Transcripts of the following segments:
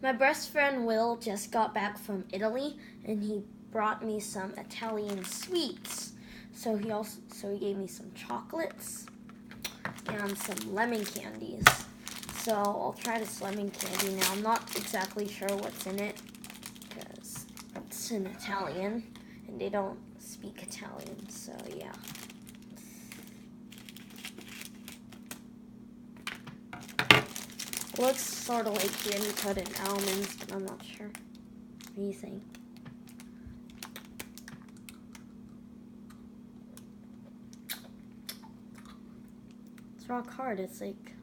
My best friend Will just got back from Italy, and he brought me some Italian sweets. So he gave me some chocolates and some lemon candies. So I'll try this lemon candy now. I'm not exactly sure what's in it because it's in Italian and they don't speak Italian, so yeah. Looks sort of like candy coated almonds, but I'm not sure. What do you think? It's rock hard. It's like,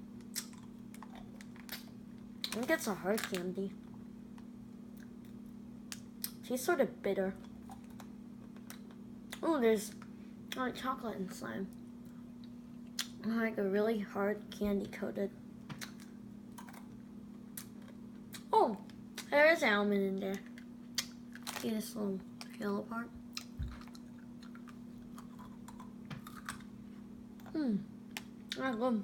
I think it's a hard candy. Tastes sort of bitter. Oh, there's like chocolate inside. Like a really hard candy coated. Oh, there is almond in there. See this little yellow part? Not good.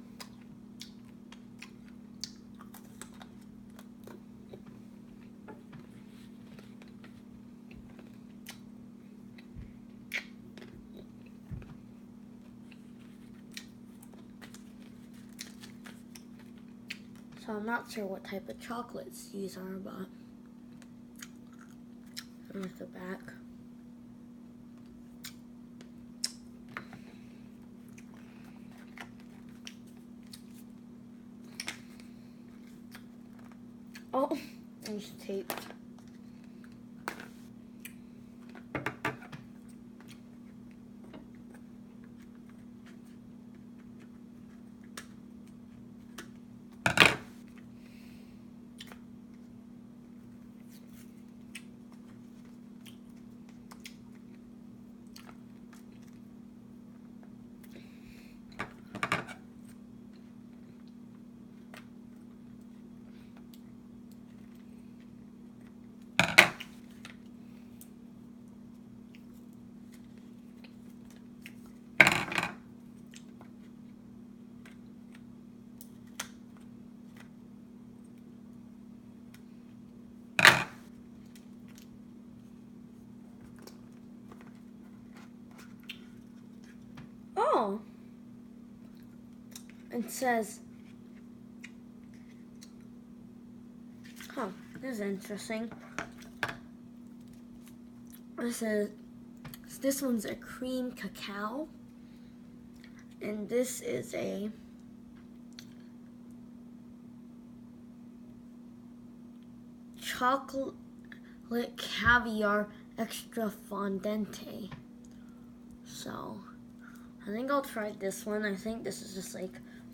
So I'm not sure what type of chocolates these are, but there's the back. Oh, there's tape. Oh, it says, this is interesting. It says, this one's a cream cacao, and this is a chocolate caviar extra fondente. So I think I'll try this one. I think this is just like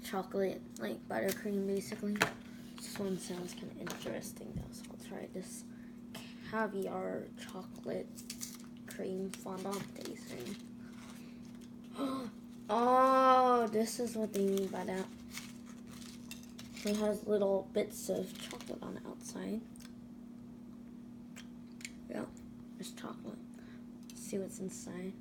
chocolate, like buttercream basically. This one sounds kind of interesting though, so I'll try this caviar chocolate cream fondante thing. Oh, this is what they mean by that. It has little bits of chocolate on the outside. Yeah, there's chocolate. Let's see what's inside.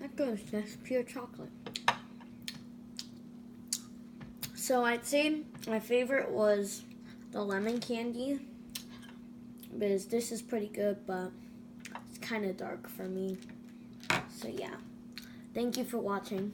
That goes, that's pure chocolate. So I'd say my favorite was the lemon candy, because this is pretty good, but it's kind of dark for me. So yeah, thank you for watching.